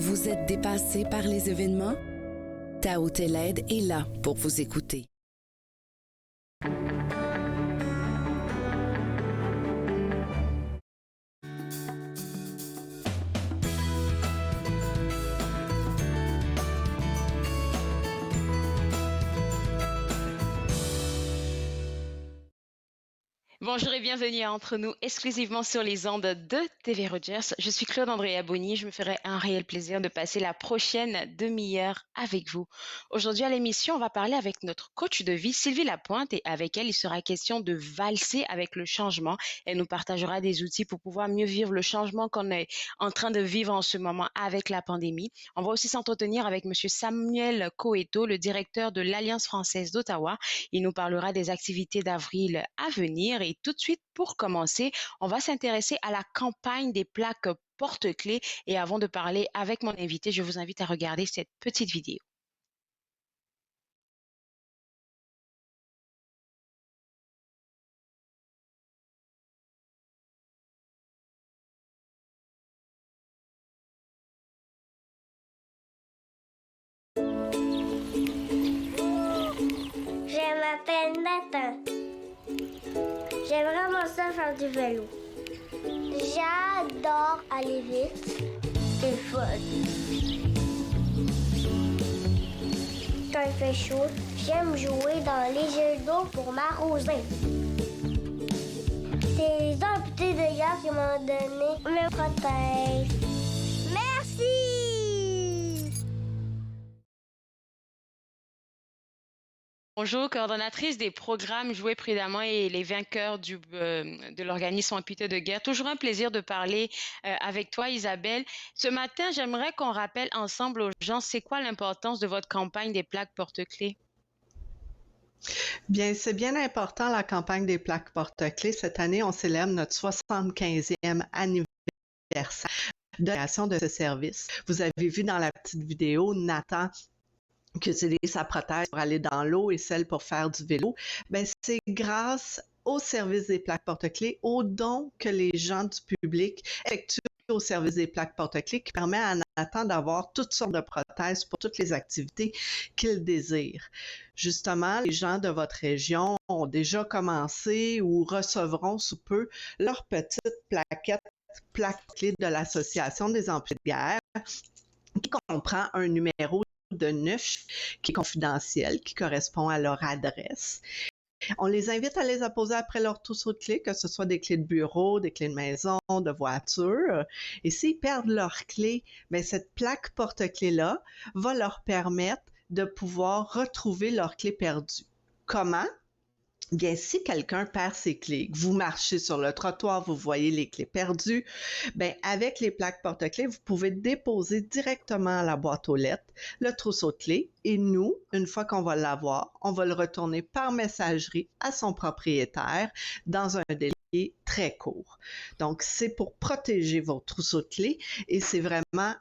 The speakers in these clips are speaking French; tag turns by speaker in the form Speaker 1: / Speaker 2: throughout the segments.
Speaker 1: Vous êtes dépassé par les événements? Tao Teled est là pour vous écouter.
Speaker 2: Bonjour et bienvenue à Entre nous, exclusivement sur les ondes de TV Rogers. Je suis Claude Andrea Bonny. Je me ferai un réel plaisir de passer la prochaine demi-heure avec vous. Aujourd'hui à l'émission, on va parler avec notre coach de vie, Sylvie Lapointe, et avec elle, il sera question de valser avec le changement. Elle nous partagera des outils pour pouvoir mieux vivre le changement qu'on est en train de vivre en ce moment avec la pandémie. On va aussi s'entretenir avec Monsieur Samuel Coeto, le directeur de l'Alliance française d'Ottawa. Il nous parlera des activités d'avril à venir. Et tout de suite, pour commencer, on va s'intéresser à la campagne des plaques porte-clés. Et avant de parler avec mon invité, je vous invite à regarder cette petite vidéo.
Speaker 3: Je m'appelle Nathan. J'aime vraiment ça faire du vélo. J'adore aller vite. C'est fun. Quand il fait chaud, j'aime jouer dans les jeux d'eau pour m'arroser. C'est les amputés de gare qui m'ont donné mes prothèses. Merci!
Speaker 2: Bonjour, coordonnatrice des programmes Jouer prudemment et les vainqueurs de l'organisme Amputés de guerre. Toujours un plaisir de parler avec toi, Isabelle. Ce matin, j'aimerais qu'on rappelle ensemble aux gens, c'est quoi l'importance de votre campagne des plaques porte-clés?
Speaker 4: Bien, c'est bien important la campagne des plaques porte-clés. Cette année, on célèbre notre 75e anniversaire de création de ce service. Vous avez vu dans la petite vidéo, Nathan qui utilise sa prothèse pour aller dans l'eau et celle pour faire du vélo. Ben, c'est grâce au service des plaques porte-clés, aux dons que les gens du public effectuent au service des plaques porte-clés qui permet à Nathan d'avoir toutes sortes de prothèses pour toutes les activités qu'il désire. Justement, les gens de votre région ont déjà commencé ou recevront sous peu leur petite plaque clé de l'Association des amputés de guerre qui comprend un numéro de 9 qui est confidentiel, qui correspond à leur adresse. On les invite à les apposer après leur trousseau de clés, que ce soit des clés de bureau, des clés de maison, de voiture. Et s'ils perdent leurs clés, bien, cette plaque porte-clés-là va leur permettre de pouvoir retrouver leurs clés perdues. Comment? Bien, si quelqu'un perd ses clés, que vous marchez sur le trottoir, vous voyez les clés perdues, bien, avec les plaques porte-clés, vous pouvez déposer directement à la boîte aux lettres le trousseau de clés et nous, une fois qu'on va l'avoir, on va le retourner par messagerie à son propriétaire dans un délai très court. Donc, c'est pour protéger vos trousseaux de clés et c'est vraiment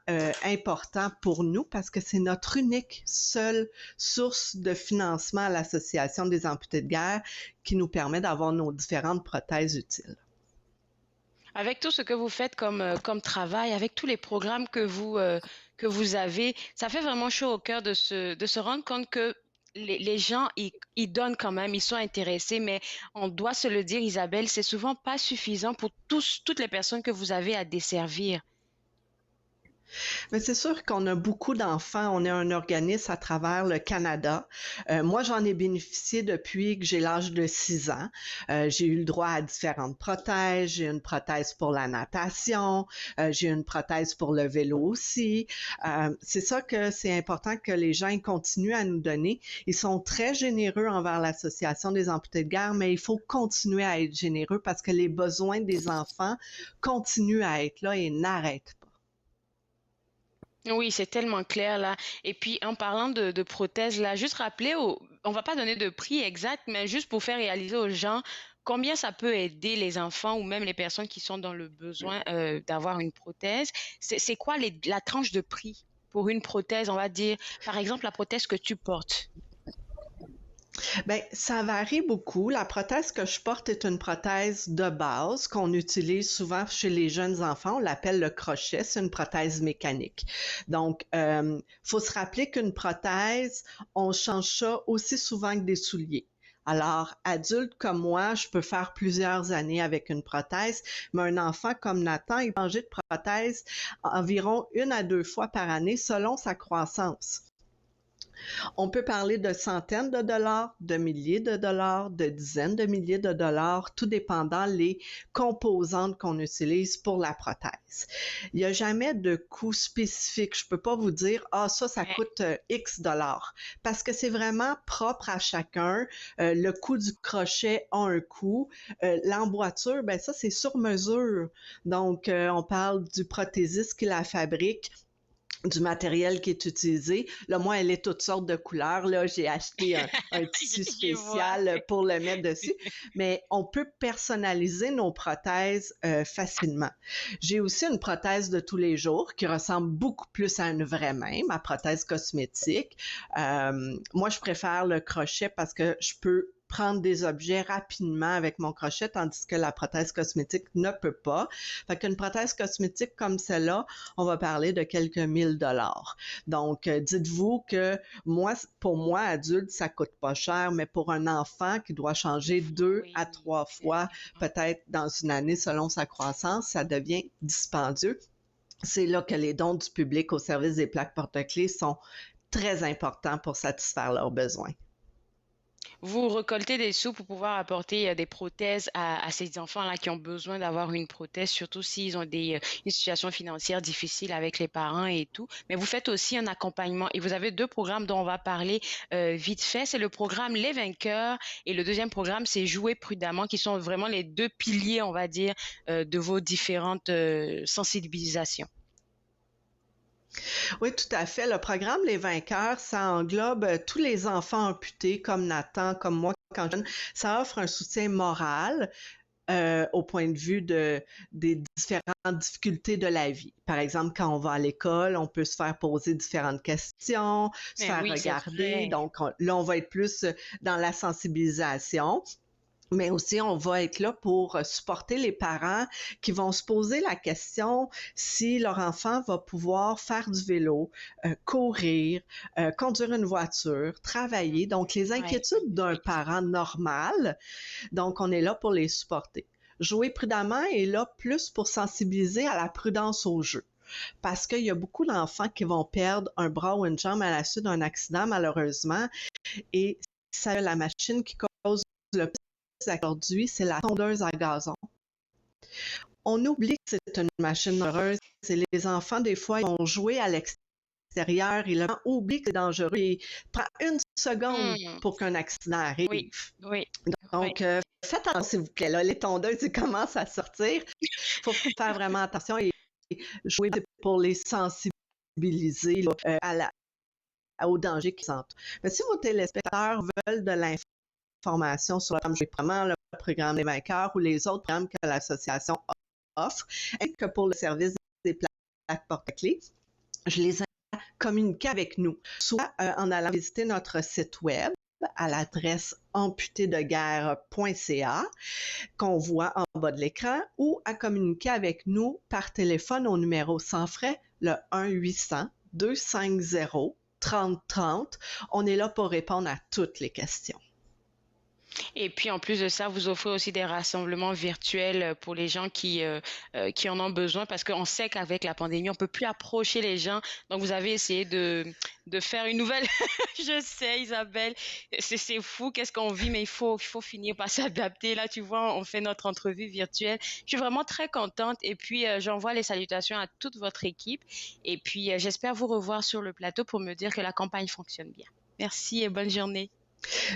Speaker 4: important pour nous parce que c'est notre unique seule source de financement à l'Association des amputés de guerre qui nous permet d'avoir nos différentes prothèses utiles.
Speaker 2: Avec tout ce que vous faites comme travail, avec tous les programmes que vous avez, ça fait vraiment chaud au cœur de se rendre compte que les gens, ils donnent quand même, ils sont intéressés, mais on doit se le dire, Isabelle, c'est souvent pas suffisant pour toutes les personnes que vous avez à desservir.
Speaker 4: Mais c'est sûr qu'on a beaucoup d'enfants. On est un organisme à travers le Canada. Moi, j'en ai bénéficié depuis que j'ai l'âge de 6 ans. J'ai eu le droit à différentes prothèses. J'ai une prothèse pour la natation. J'ai une prothèse pour le vélo aussi. C'est ça que c'est important que les gens continuent à nous donner. Ils sont très généreux envers l'Association des amputés de guerre, mais il faut continuer à être généreux parce que les besoins des enfants continuent à être là et n'arrêtent pas.
Speaker 2: Oui, c'est tellement clair là. Et puis en parlant de prothèses là, juste rappeler, on va pas donner de prix exact, mais juste pour faire réaliser aux gens combien ça peut aider les enfants ou même les personnes qui sont dans le besoin d'avoir une prothèse. C'est quoi la tranche de prix pour une prothèse, on va dire, par exemple la prothèse que tu portes?
Speaker 4: Ben, ça varie beaucoup. La prothèse que je porte est une prothèse de base qu'on utilise souvent chez les jeunes enfants. On l'appelle le crochet. C'est une prothèse mécanique. Donc, faut se rappeler qu'une prothèse, on change ça aussi souvent que des souliers. Alors, adulte comme moi, je peux faire plusieurs années avec une prothèse, mais un enfant comme Nathan, il peut changer de prothèse environ 1 à 2 fois par année selon sa croissance. On peut parler de centaines de dollars, de milliers de dollars, de dizaines de milliers de dollars, tout dépendant les composantes qu'on utilise pour la prothèse. Il n'y a jamais de coût spécifique. Je ne peux pas vous dire, ah, ça
Speaker 2: Ouais.
Speaker 4: coûte X dollars, parce que c'est vraiment propre à chacun. Le coût du crochet a un coût. L'emboîture, ben ça, c'est sur mesure. Donc, on parle du prothésiste qui la fabrique, du matériel qui est utilisé. Là, moi, elle est toutes sortes de couleurs. Là, j'ai acheté un tissu
Speaker 2: Je vois.
Speaker 4: spécial pour le mettre dessus. Mais on peut personnaliser nos prothèses facilement. J'ai aussi une prothèse de tous les jours qui ressemble beaucoup plus à une vraie main, ma prothèse cosmétique. Moi, je préfère le crochet parce que je peux prendre des objets rapidement avec mon crochet, tandis que la prothèse cosmétique ne peut pas. Fait qu'une prothèse cosmétique comme celle-là, on va parler de quelques 1000 dollars. Donc, dites-vous que pour moi, adulte, ça coûte pas cher, mais pour un enfant qui doit changer 2 à 3
Speaker 2: Oui,
Speaker 4: fois, peut-être dans une année selon sa croissance, ça devient dispendieux. C'est là que les dons du public au service des plaques porte-clés sont très importants pour satisfaire leurs besoins.
Speaker 2: vous récoltez des sous pour pouvoir apporter des prothèses à ces enfants-là qui ont besoin d'avoir une prothèse, surtout s'ils ont une situation financière difficile avec les parents et tout. Mais vous faites aussi un accompagnement et vous avez deux programmes dont on va parler vite fait. C'est le programme Les Vainqueurs et le deuxième programme, c'est Jouer prudemment, qui sont vraiment les deux piliers, on va dire, de vos différentes sensibilisations.
Speaker 4: Oui, tout à fait. Le programme Les Vainqueurs, ça englobe tous les enfants amputés comme Nathan, comme moi quand jeune. Ça offre un soutien moral au point de vue des différentes difficultés de la vie. Par exemple, quand on va à l'école, on peut se faire poser différentes questions, se
Speaker 2: Mais
Speaker 4: faire
Speaker 2: oui, c'est
Speaker 4: regarder.
Speaker 2: vrai.
Speaker 4: Donc là, on va être plus dans la sensibilisation. Mais aussi, on va être là pour supporter les parents qui vont se poser la question si leur enfant va pouvoir faire du vélo, courir, conduire une voiture, travailler. Donc, les
Speaker 2: Ouais,
Speaker 4: inquiétudes d'un parent normal, donc on est là pour les supporter. Jouer prudemment est là plus pour sensibiliser à la prudence au jeu. Parce qu'il y a beaucoup d'enfants qui vont perdre un bras ou une jambe à la suite d'un accident, malheureusement, et ça, la machine qui cause le plus aujourd'hui, c'est la tondeuse à gazon. On oublie que c'est une machine dangereuse. C'est les enfants, des fois, ils vont jouer à l'extérieur. Ils oublient que c'est dangereux. Il prend 1 seconde
Speaker 2: Hmm,
Speaker 4: pour qu'un accident
Speaker 2: oui,
Speaker 4: arrive.
Speaker 2: oui, oui.
Speaker 4: Donc, faites attention, s'il vous plaît. Là, les tondeuses, ils commencent à sortir. Il faut faire vraiment attention et jouer pour les sensibiliser là, au danger qu'ils sentent. Mais si vos téléspectateurs veulent de l'information sur le programme Les Vainqueurs ou les autres programmes que l'association offre, ainsi que pour le service des plaques porte-clés, je les invite à communiquer avec nous, soit en allant visiter notre site web à l'adresse amputédeguerre.ca qu'on voit en bas de l'écran ou à communiquer avec nous par téléphone au numéro sans frais, le 1-800-250-3030. On est là pour répondre à toutes les questions.
Speaker 2: Et puis en plus de ça, vous offrez aussi des rassemblements virtuels pour les gens qui en ont besoin parce qu'on sait qu'avec la pandémie, on peut plus approcher les gens. Donc vous avez essayé de faire une nouvelle. Je sais, Isabelle, c'est fou, qu'est-ce qu'on vit, mais il faut finir par s'adapter. Là, tu vois, on fait notre entrevue virtuelle. Je suis vraiment très contente et puis j'envoie les salutations à toute votre équipe. Et puis j'espère vous revoir sur le plateau pour me dire que la campagne fonctionne bien. Merci et bonne journée.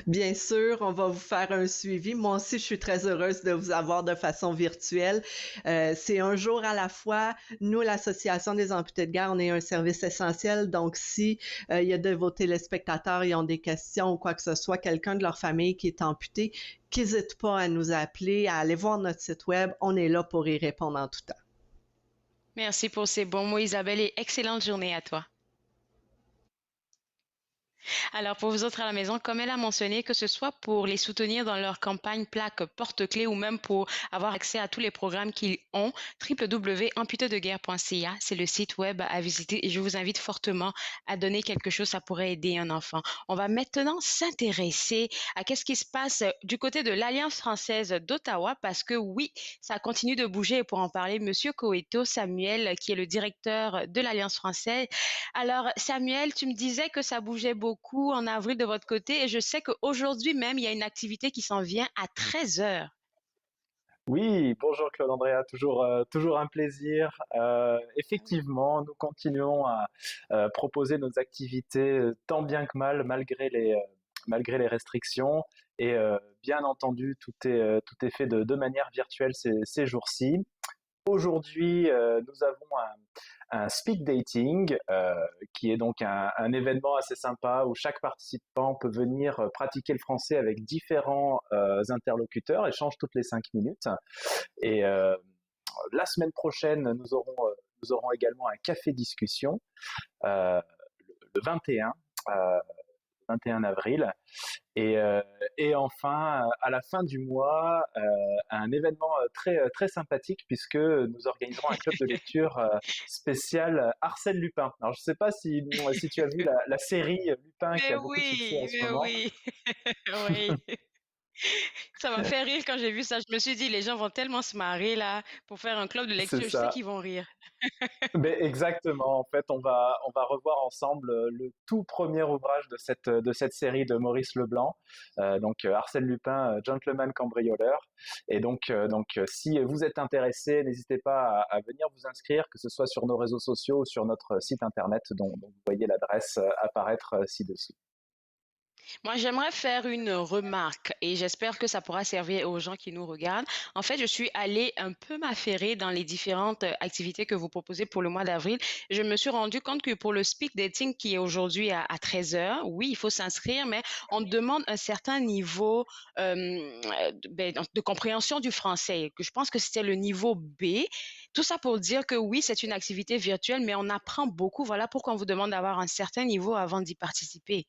Speaker 4: Bien sûr, on va vous faire un suivi. Moi aussi, je suis très heureuse de vous avoir de façon virtuelle. C'est un jour à la fois. Nous, l'Association des amputés de guerre, on est un service essentiel. Donc, si il y a de vos téléspectateurs, ils ont des questions ou quoi que ce soit, quelqu'un de leur famille qui est amputé, n'hésite pas à nous appeler, à aller voir notre site web. On est là pour y répondre en tout temps.
Speaker 2: Merci pour ces bons mots, Isabelle, et excellente journée à toi. Alors, pour vous autres à la maison, comme elle a mentionné, que ce soit pour les soutenir dans leur campagne plaque porte-clés ou même pour avoir accès à tous les programmes qu'ils ont, www.amputédeguerre.ca, c'est le site web à visiter et je vous invite fortement à donner quelque chose, ça pourrait aider un enfant. On va maintenant s'intéresser à qu'est-ce qui se passe du côté de l'Alliance française d'Ottawa parce que oui, ça continue de bouger et pour en parler, Monsieur Coeto Samuel, qui est le directeur de l'Alliance française, alors, Samuel, tu me disais que ça bougeait beaucoup en avril de votre côté et je sais qu'aujourd'hui même, il y a une activité qui s'en vient à 13 heures.
Speaker 5: Oui, bonjour Claude Andrea, toujours un plaisir. Effectivement, nous continuons à proposer nos activités tant bien que mal, malgré les restrictions. Et bien entendu, tout est fait de manière virtuelle ces jours-ci. Aujourd'hui, nous avons un speed dating, qui est donc un événement assez sympa où chaque participant peut venir pratiquer le français avec différents interlocuteurs, échange toutes les 5 minutes. Et la semaine prochaine, nous aurons également un café discussion euh, le 21 avril. Et, euh, et enfin, à la fin du mois, un événement très sympathique puisque nous organiserons un club de lecture spécial Arsène Lupin. Alors, je ne sais pas si tu as vu la série Lupin qui a beaucoup de succès en ce
Speaker 2: Mais
Speaker 5: moment.
Speaker 2: oui, oui. Ça m'a fait rire quand j'ai vu ça. Je me suis dit, les gens vont tellement se marrer là pour faire un club de
Speaker 5: C'est
Speaker 2: lecture. Je sais
Speaker 5: ça.
Speaker 2: qu'ils vont rire.
Speaker 5: Mais exactement. En fait, on va revoir ensemble le tout premier ouvrage de cette série de Maurice Leblanc, Arsène Lupin, Gentleman cambrioleur. Et si vous êtes intéressé, n'hésitez pas à venir vous inscrire, que ce soit sur nos réseaux sociaux ou sur notre site internet, dont vous voyez l'adresse apparaître ci-dessous.
Speaker 2: Moi, j'aimerais faire une remarque et j'espère que ça pourra servir aux gens qui nous regardent. En fait, je suis allée un peu m'affairer dans les différentes activités que vous proposez pour le mois d'avril. Je me suis rendu compte que pour le speed dating qui est aujourd'hui à 13 heures, oui, il faut s'inscrire, mais on demande un certain niveau de compréhension du français, que je pense que c'était le niveau B. Tout ça pour dire que oui, c'est une activité virtuelle, mais on apprend beaucoup. Voilà pourquoi on vous demande d'avoir un certain niveau avant d'y participer.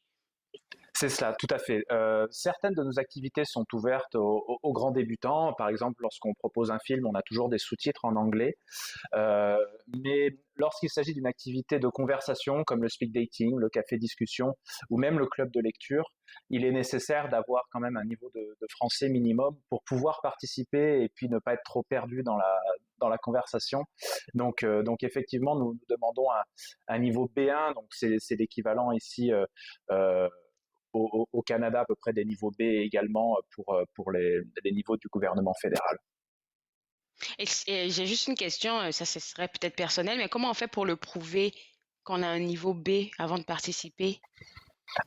Speaker 5: C'est cela, tout à fait. Certaines de nos activités sont ouvertes aux grands débutants. Par exemple, lorsqu'on propose un film, on a toujours des sous-titres en anglais. Euh, mais lorsqu'il s'agit d'une activité de conversation comme le speed dating, le café discussion ou même le club de lecture, il est nécessaire d'avoir quand même un niveau de français minimum pour pouvoir participer et puis ne pas être trop perdu dans la conversation. Donc effectivement, nous demandons un niveau B1, donc c'est l'équivalent ici euh, au Canada à peu près des niveaux B également pour les niveaux du gouvernement fédéral.
Speaker 2: Et j'ai juste une question, ça ce serait peut-être personnel, mais comment on fait pour le prouver qu'on a un niveau B avant de participer?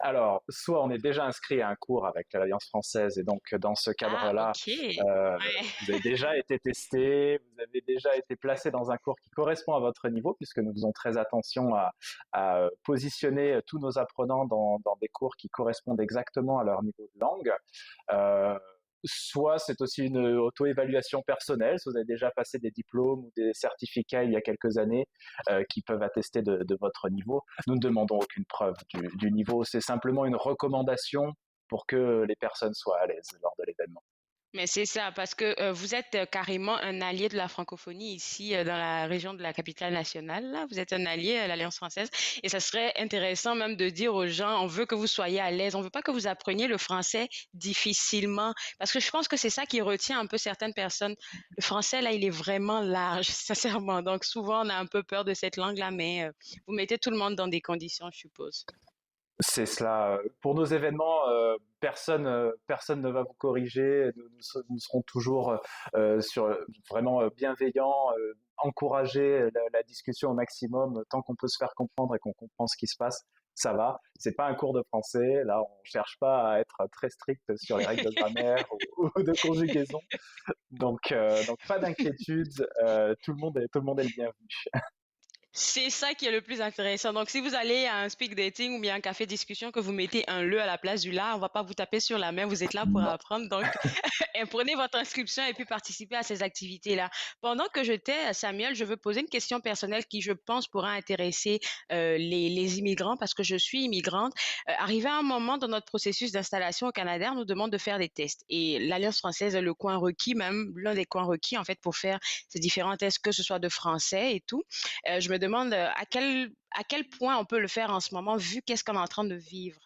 Speaker 5: Alors, soit on est déjà inscrit à un cours avec l'Alliance française et donc dans ce
Speaker 2: Ah,
Speaker 5: cadre-là,
Speaker 2: ok.
Speaker 5: vous avez
Speaker 2: Ouais.
Speaker 5: déjà été testé, vous avez déjà été placé dans un cours qui correspond à votre niveau, puisque nous faisons très attention à positionner tous nos apprenants dans des cours qui correspondent exactement à leur niveau de langue. Euh, Soit c'est aussi une auto-évaluation personnelle, si vous avez déjà passé des diplômes ou des certificats il y a quelques années qui peuvent attester de votre niveau. Nous ne demandons aucune preuve du niveau, c'est simplement une recommandation pour que les personnes soient à l'aise lors de l'événement.
Speaker 2: Mais c'est ça, parce que vous êtes carrément un allié de la francophonie ici dans la région de la capitale nationale. Là. Vous êtes un allié à l'Alliance française. Et ça serait intéressant même de dire aux gens, on veut que vous soyez à l'aise. On veut pas que vous appreniez le français difficilement. Parce que je pense que c'est ça qui retient un peu certaines personnes. Le français, là, il est vraiment large, sincèrement. Donc souvent, on a un peu peur de cette langue-là, mais vous mettez tout le monde dans des conditions, je suppose.
Speaker 5: C'est cela. Pour nos événements, personne ne va vous corriger. Nous serons toujours vraiment bienveillants, encourager la discussion au maximum tant qu'on peut se faire comprendre et qu'on comprend ce qui se passe. Ça va. C'est pas un cours de français. Là, on cherche pas à être très strict sur les règles de grammaire ou de conjugaison. Donc pas d'inquiétude. Tout le monde est le bienvenu.
Speaker 2: C'est ça qui est le plus intéressant. Donc, si vous allez à un speed dating ou bien un café discussion que vous mettez un le à la place du la, on va pas vous taper sur la main. Vous êtes là pour
Speaker 5: Non.
Speaker 2: apprendre. Donc, prenez votre inscription et puis participez à ces activités-là. Pendant que je t'ai, Samuel, je veux poser une question personnelle qui, je pense, pourra intéresser les immigrants parce que je suis immigrante. Arrivé à un moment dans notre processus d'installation au Canada, on nous demande de faire des tests. Et l'Alliance française est le coin requis, même l'un des coins requis, en fait, pour faire ces différents tests, que ce soit de français et tout. Je me demande à quel point on peut le faire en ce moment, vu qu'est-ce qu'on est en train de vivre.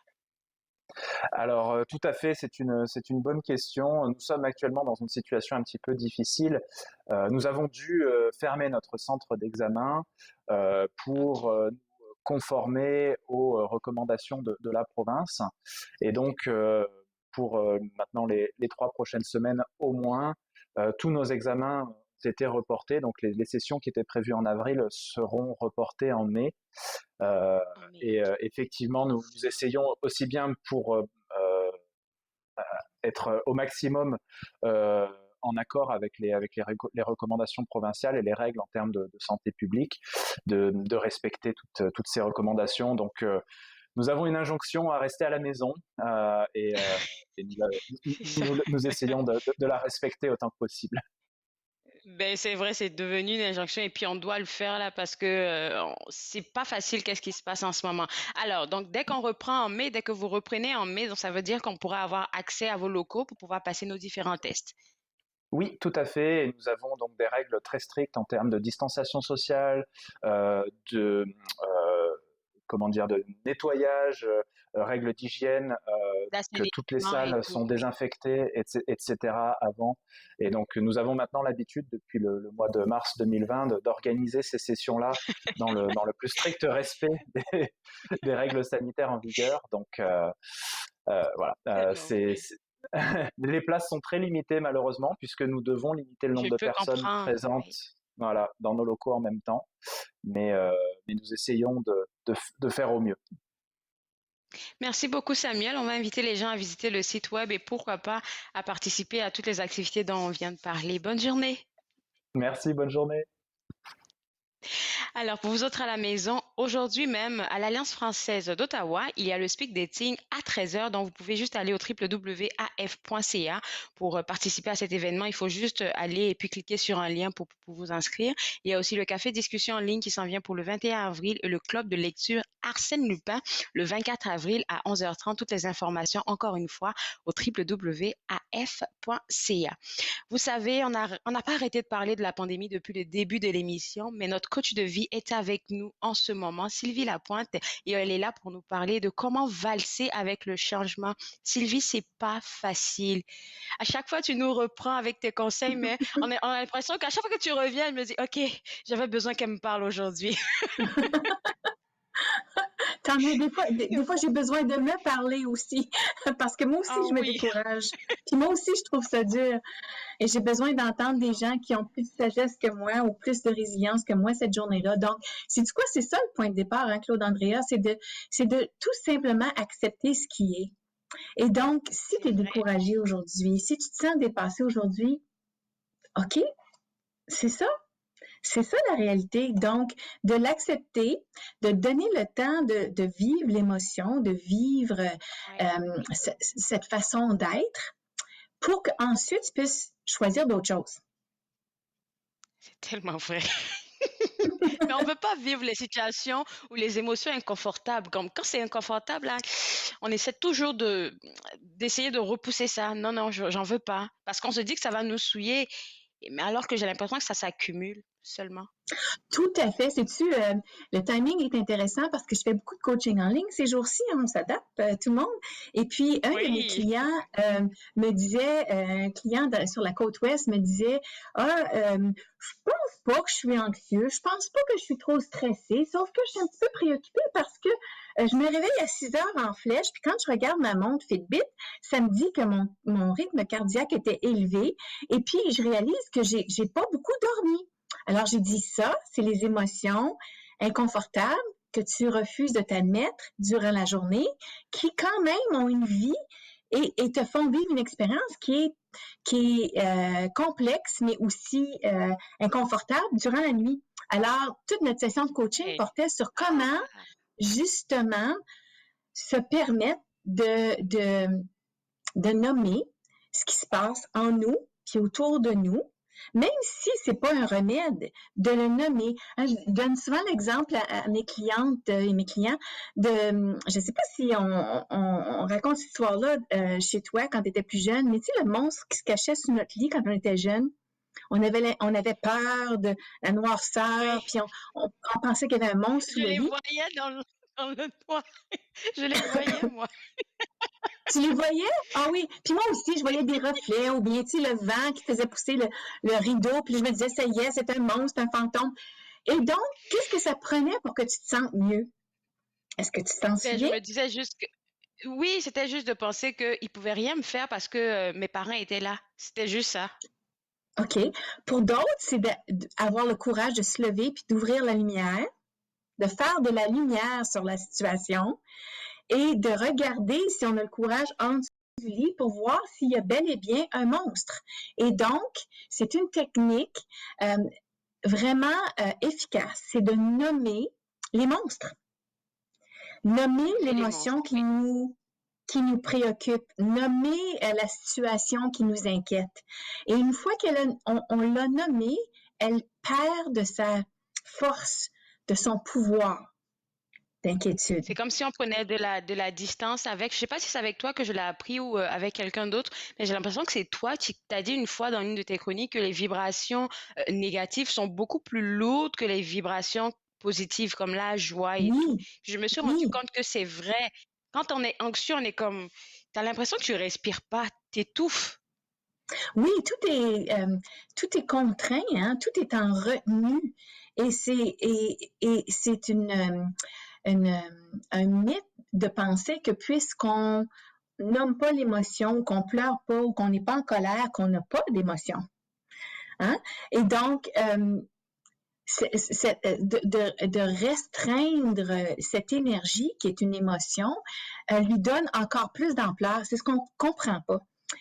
Speaker 5: Alors, tout à fait, c'est une bonne question. Nous sommes actuellement dans une situation un petit peu difficile. Nous avons dû fermer notre centre d'examen pour nous conformer aux recommandations de la province. Et donc, pour maintenant les 3 prochaines semaines au moins, tous nos examens ont été reportés. Donc, les sessions qui étaient prévues en avril seront reportées en mai. Et effectivement, nous essayons aussi bien pour être au maximum en accord avec les recommandations provinciales et les règles en termes de santé publique, de respecter toutes ces recommandations. Donc, nous avons une injonction à rester à la maison et nous essayons de la respecter autant que possible.
Speaker 2: Ben, c'est vrai, c'est devenu une injonction et puis on doit le faire là parce que c'est pas facile qu'est-ce qui se passe en ce moment. Alors, donc dès qu'on reprend en mai, dès que vous reprenez en mai, donc ça veut dire qu'on pourra avoir accès à vos locaux pour pouvoir passer nos différents tests.
Speaker 5: Oui, tout à fait. Et nous avons donc des règles très strictes en termes de distanciation sociale, de de nettoyage, règles d'hygiène, que toutes les
Speaker 2: D'assainissement et
Speaker 5: salles
Speaker 2: tout,
Speaker 5: sont
Speaker 2: oui.
Speaker 5: désinfectées, etc. avant. Et donc, nous avons maintenant l'habitude, depuis le mois de mars 2020, d'organiser ces sessions-là dans le plus strict respect des règles sanitaires en vigueur. Donc, voilà,
Speaker 2: Tellement vrai.
Speaker 5: les places sont très limitées malheureusement puisque nous devons limiter le
Speaker 2: Je
Speaker 5: nombre de
Speaker 2: peux
Speaker 5: personnes
Speaker 2: comprendre,
Speaker 5: présentes,
Speaker 2: oui.
Speaker 5: voilà, dans nos locaux en même temps, mais, euh, mais nous essayons de faire au mieux.
Speaker 2: Merci beaucoup, Samuel. On va inviter les gens à visiter le site web et pourquoi pas à participer à toutes les activités dont on vient de parler. Bonne journée.
Speaker 5: Merci, bonne journée.
Speaker 2: Alors, pour vous autres à la maison, aujourd'hui même, à l'Alliance française d'Ottawa, il y a le speed dating à 13 heures, donc vous pouvez juste aller au www.af.ca pour participer à cet événement. Il faut juste aller et puis cliquer sur un lien pour vous inscrire. Il y a aussi le café discussion en ligne qui s'en vient pour le 21 avril et le club de lecture Arsène Lupin le 24 avril à 11h30. Toutes les informations, encore une fois, au www.af.ca. Vous savez, on n'a pas arrêté de parler de la pandémie depuis le début de l'émission, mais notre coach de vie est avec nous en ce moment, Sylvie Lapointe, et elle est là pour nous parler de comment valser avec le changement. Sylvie, c'est pas facile. À chaque fois, tu nous reprends avec tes conseils, mais on a l'impression qu'à chaque fois que tu reviens, elle me dit, OK, j'avais besoin qu'elle me parle aujourd'hui.
Speaker 6: Tant mieux, des fois, j'ai besoin de me parler aussi, parce que moi aussi,
Speaker 2: Ah
Speaker 6: je me
Speaker 2: oui.
Speaker 6: décourage. Puis moi aussi, je trouve ça dur. Et j'ai besoin d'entendre des gens qui ont plus de sagesse que moi ou plus de résilience que moi cette journée-là. Donc, c'est quoi? C'est ça le point de départ, hein, Claude Andrea, c'est de tout simplement accepter ce qui est. Et donc, si tu es découragé aujourd'hui, si tu te sens dépassé aujourd'hui, OK, c'est ça. C'est ça la réalité. Donc, de l'accepter, de donner le temps de vivre l'émotion, de vivre cette façon d'être pour qu'ensuite tu puisses choisir d'autres choses.
Speaker 2: C'est tellement vrai. Mais on ne veut pas vivre les situations ou les émotions inconfortables. Comme quand c'est inconfortable, là, on essaie toujours d'essayer de repousser ça. Non, non, j'en veux pas. Parce qu'on se dit que ça va nous souiller. Mais alors que j'ai l'impression que ça s'accumule seulement.
Speaker 6: Tout à fait. Sais-tu, le timing est intéressant parce que je fais beaucoup de coaching en ligne ces jours-ci. On s'adapte, tout le monde. Et puis, un de mes clients me disait, un client sur la côte ouest me disait, je pense pas que je suis anxieux, je pense pas que je suis trop stressée, sauf que je suis un petit peu préoccupée parce que je me réveille à 6 heures en flèche, puis quand je regarde ma montre Fitbit, ça me dit que mon rythme cardiaque était élevé, et puis je réalise que j'ai pas beaucoup dormi. Alors, j'ai dit ça, c'est les émotions inconfortables que tu refuses de t'admettre durant la journée, qui quand même ont une vie et te font vivre une expérience qui est complexe, mais aussi inconfortable durant la nuit. Alors, toute notre session de coaching
Speaker 2: OK.
Speaker 6: portait sur comment,
Speaker 2: Ah!
Speaker 6: justement, se permettre de nommer ce qui se passe en nous puis autour de nous, même si c'est pas un remède, de le nommer. Je donne souvent l'exemple à mes clientes et mes clients de, je sais pas si on raconte cette histoire-là chez toi quand tu étais plus jeune, mais tu sais, le monstre qui se cachait sous notre lit quand on était jeune. On avait peur de la noirceur,
Speaker 2: Oui,
Speaker 6: puis on pensait qu'il y avait un monstre sous
Speaker 2: je
Speaker 6: le
Speaker 2: les
Speaker 6: lit.
Speaker 2: voyais dans le noir. Je les voyais, moi.
Speaker 6: Tu les voyais? Ah oui. Puis moi aussi, je voyais des reflets ou bien, tu sais, le vent qui faisait pousser le rideau. Puis je me disais, ça y est, c'est un monstre, un fantôme. Et donc, qu'est-ce que ça prenait pour que tu te sentes mieux? Est-ce que tu t'en
Speaker 2: Ben, je
Speaker 6: souviens?
Speaker 2: me disais juste que oui, c'était juste de penser qu'ils pouvaient rien me faire parce que mes parents étaient là. C'était juste ça.
Speaker 6: OK. Pour d'autres, c'est d'avoir le courage de se lever puis d'ouvrir la lumière, de faire de la lumière sur la situation et de regarder si on a le courage en dessous du lit pour voir s'il y a bel et bien un monstre. Et donc, c'est une technique euh, vraiment efficace, c'est de nommer les monstres, nommer
Speaker 2: Nommer les
Speaker 6: l'émotion
Speaker 2: monstres, oui.
Speaker 6: qui nous préoccupe, nommer la situation qui nous inquiète. Et une fois on l'a nommée, elle perd de sa force, de son pouvoir d'inquiétude.
Speaker 2: C'est comme si on prenait de la distance avec. Je sais pas si c'est avec toi que je l'ai appris ou avec quelqu'un d'autre, mais j'ai l'impression que c'est toi qui t'as dit une fois dans une de tes chroniques que les vibrations négatives sont beaucoup plus lourdes que les vibrations positives, comme la joie et tout.
Speaker 6: Oui,
Speaker 2: Je me suis rendu
Speaker 6: oui,
Speaker 2: compte que c'est vrai. Quand on est anxieux, on est comme, t'as l'impression que tu respires pas, t'étouffes.
Speaker 6: oui, tout est contraint, hein, tout est en retenue. Et c'est un mythe de penser que puisqu'on nomme pas l'émotion, qu'on pleure pas ou qu'on n'est pas en colère, qu'on n'a pas d'émotion. Hein? Et donc, de restreindre cette énergie qui est une émotion lui donne encore plus d'ampleur. C'est ce qu'on comprend pas.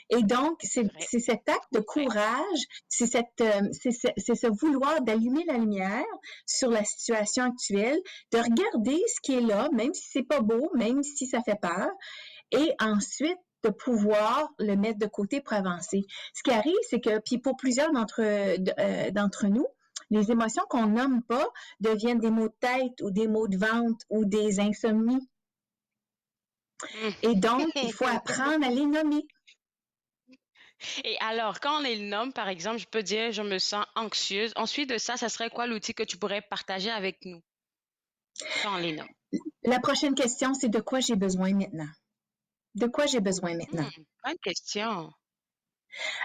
Speaker 6: Et donc,
Speaker 2: C'est vrai.
Speaker 6: c'est cet acte de
Speaker 2: Ouais.
Speaker 6: courage, c'est ce vouloir d'allumer la lumière sur la situation actuelle, de regarder ce qui est là, même si c'est pas beau, même si ça fait peur, et ensuite de pouvoir le mettre de côté pour avancer. Ce qui arrive, c'est que, puis pour plusieurs d'entre nous, les émotions qu'on nomme pas deviennent des maux de tête ou des maux de ventre ou des insomnies. Et donc, il faut apprendre à les nommer.
Speaker 2: Et alors, quand on les nomme, par exemple, je peux dire, je me sens anxieuse. Ensuite de ça, ça serait quoi l'outil que tu pourrais partager avec nous quand on les nomme?
Speaker 6: La prochaine question, c'est de quoi j'ai besoin maintenant? De quoi j'ai besoin maintenant?
Speaker 2: Bonne question.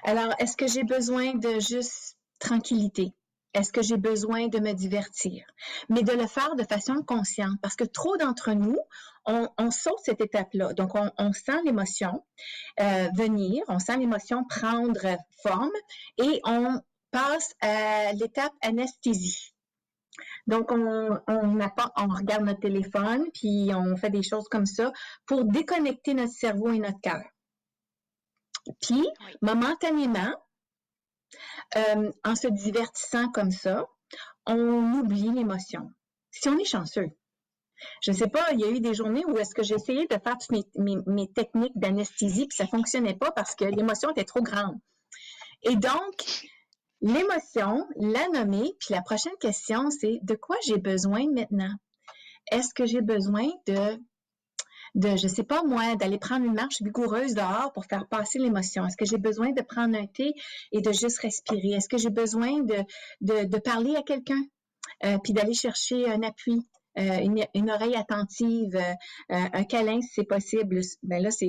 Speaker 6: Alors, est-ce que j'ai besoin de juste tranquillité? Est-ce que j'ai besoin de me divertir? Mais de le faire de façon consciente, parce que trop d'entre nous, on saute cette étape-là. Donc, on sent l'émotion venir, on sent l'émotion prendre forme et on passe à l'étape anesthésie. Donc, on regarde notre téléphone, puis on fait des choses comme ça pour déconnecter notre cerveau et notre cœur. Puis,
Speaker 2: Oui.
Speaker 6: momentanément, en se divertissant comme ça, on oublie l'émotion. Si on est chanceux. Je ne sais pas, il y a eu des journées où est-ce que j'ai essayé de faire toutes mes techniques d'anesthésie, puis ça ne fonctionnait pas parce que l'émotion était trop grande. Et donc, l'émotion, la nommer, puis la prochaine question, c'est de quoi j'ai besoin maintenant? Est-ce que j'ai besoin je sais pas moi, d'aller prendre une marche vigoureuse dehors pour faire passer l'émotion? Est-ce que j'ai besoin de prendre un thé et de juste respirer? Est-ce que j'ai besoin de parler à quelqu'un, puis d'aller chercher un appui? Une oreille attentive, un câlin si c'est possible. Ben là, c'est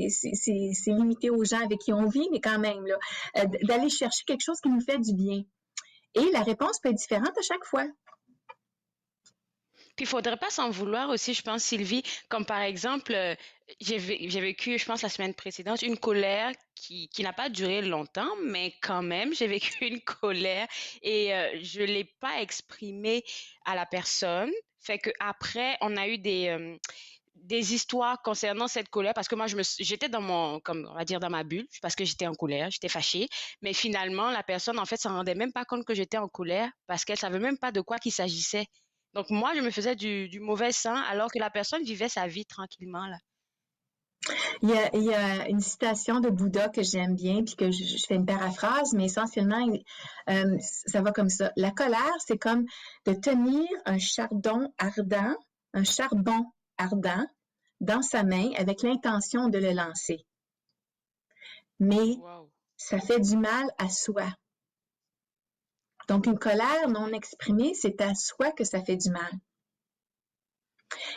Speaker 6: limité aux gens avec qui on vit, mais quand même, là, d'aller chercher quelque chose qui nous fait du bien. Et la réponse peut être différente à chaque fois.
Speaker 2: Puis il faudrait pas s'en vouloir aussi, je pense, Sylvie. Comme par exemple, j'ai vécu, je pense, la semaine précédente, une colère qui n'a pas duré longtemps, mais quand même, j'ai vécu une colère et je l'ai pas exprimée à la personne. Fait que après, on a eu des histoires concernant cette colère parce que moi, j'étais dans comme on va dire, dans ma bulle parce que j'étais en colère, j'étais fâchée. Mais finalement, la personne, en fait, s'en rendait même pas compte que j'étais en colère parce qu'elle savait même pas de quoi qu'il s'agissait. Donc, moi, je me faisais du mauvais sang alors que la personne vivait sa vie tranquillement, là.
Speaker 6: Il y a une citation de Bouddha que j'aime bien, puis que je fais une paraphrase, mais essentiellement, ça va comme ça. La colère, c'est comme de tenir un charbon ardent dans sa main avec l'intention de le lancer. Mais
Speaker 2: Wow.
Speaker 6: ça fait du mal à soi. Donc, une colère non exprimée, c'est à soi que ça fait du mal.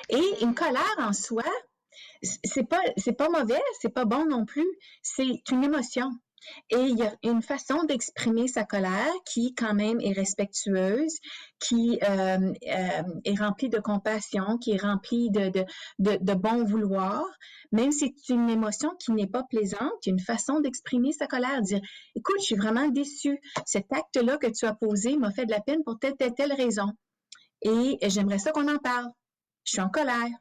Speaker 6: Et une colère en soi, c'est pas mauvais, c'est pas bon non plus, c'est une émotion. Et il y a une façon d'exprimer sa colère qui, quand même, est respectueuse, qui est remplie de compassion, qui est remplie de bon vouloir. Même si c'est une émotion qui n'est pas plaisante, il y a une façon d'exprimer sa colère, dire « Écoute, je suis vraiment déçue. Cet acte-là que tu as posé m'a fait de la peine pour telle raison. Et j'aimerais ça qu'on en parle. Je suis en colère. »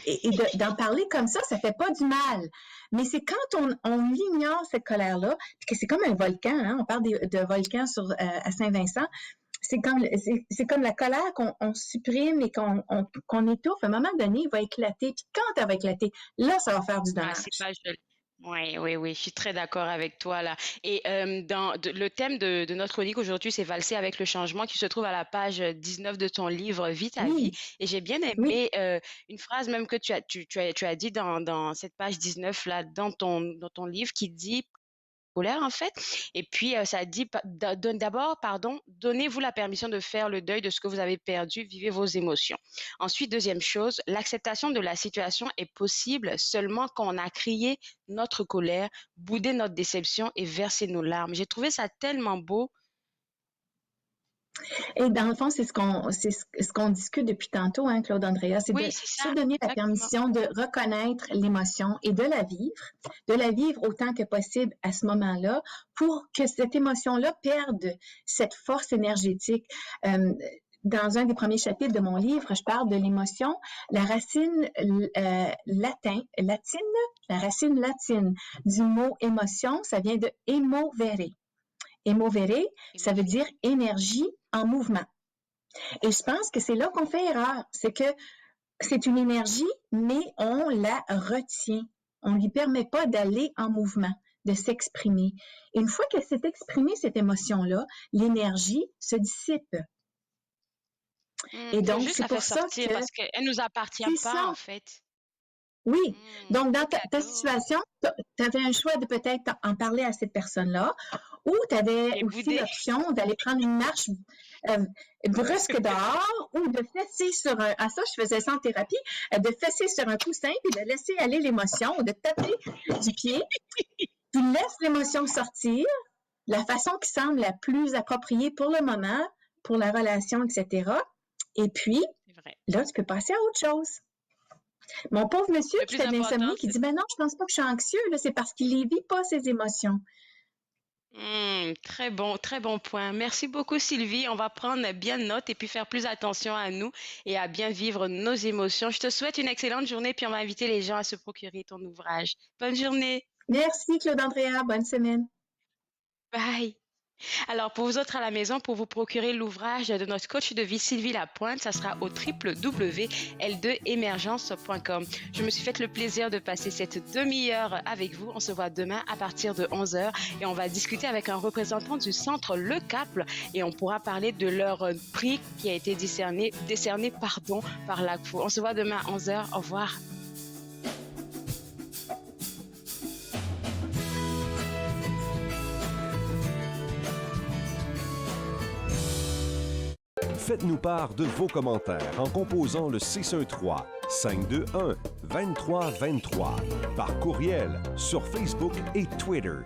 Speaker 6: Et d'en parler comme ça fait pas du mal. Mais c'est quand on ignore cette colère-là, puis que c'est comme un volcan, hein, on parle de volcan à Saint-Vincent, c'est comme la colère qu'on supprime et qu'on étouffe. À un moment donné, il va éclater. Puis quand elle va éclater, là, ça va faire du dommage.
Speaker 2: C'est pas joli. Oui, je suis très d'accord avec toi là. Et le thème de notre chronique aujourd'hui, c'est Valser avec le changement qui se trouve à la page 19 de ton livre Vie ta vie. Et j'ai bien aimé une phrase même que tu as dit dans cette page 19 là, dans ton livre qui dit colère en fait. Et puis ça dit d'abord, donnez-vous la permission de faire le deuil de ce que vous avez perdu, vivez vos émotions. Ensuite, deuxième chose, l'acceptation de la situation est possible seulement quand on a crié notre colère, boudé notre déception et versé nos larmes. J'ai trouvé ça tellement beau.
Speaker 6: Et dans le fond, c'est ce qu'on discute depuis tantôt, hein, Claude Andrea, c'est de se donner la permission de reconnaître l'émotion et de la vivre autant que possible à ce moment-là pour que cette émotion-là perde cette force énergétique. Dans un des premiers chapitres de mon livre, je parle de l'émotion. La racine latine du mot émotion, ça vient de emovere. Emovere, ça veut dire énergie en mouvement. Et je pense que c'est là qu'on fait erreur. C'est que c'est une énergie, mais on la retient. On ne lui permet pas d'aller en mouvement, de s'exprimer. Et une fois qu'elle s'est exprimée, cette émotion-là, l'énergie se dissipe.
Speaker 2: Et donc, c'est pour ça que... Parce qu'elle ne nous appartient pas, en fait.
Speaker 6: Oui. Donc, dans ta situation, tu avais un choix de peut-être en parler à cette personne-là, ou tu avais aussi l'option d'aller prendre une marche brusque dehors, ou de fesser sur ça, je faisais ça en thérapie, de fesser sur un coussin, puis de laisser aller l'émotion, ou de taper du pied. Tu laisses l'émotion sortir, la façon qui semble la plus appropriée pour le moment, pour la relation, etc. Et puis, là, tu peux passer à autre chose. Mon pauvre monsieur qui fait de l'insomnie, qui dit « Ben non, je pense pas que je suis anxieux, là, c'est parce qu'il ne vit pas ses émotions. »
Speaker 2: Très bon point. Merci beaucoup, Sylvie. On va prendre bien note et puis faire plus attention à nous et à bien vivre nos émotions. Je te souhaite une excellente journée, puis on va inviter les gens à se procurer ton ouvrage. Bonne journée.
Speaker 6: Merci, Claude Andrea. Bonne semaine.
Speaker 2: Bye. Alors, pour vous autres à la maison, pour vous procurer l'ouvrage de notre coach de vie Sylvie Lapointe, ça sera au www.l2emergence.com. Je me suis fait le plaisir de passer cette demi-heure avec vous. On se voit demain à partir de 11h et on va discuter avec un représentant du centre Le Cap et on pourra parler de leur prix qui a été décerné par l'ACFO. On se voit demain à 11h. Au revoir.
Speaker 7: Faites-nous part de vos commentaires en composant le 613-521-2323 par courriel sur Facebook et Twitter.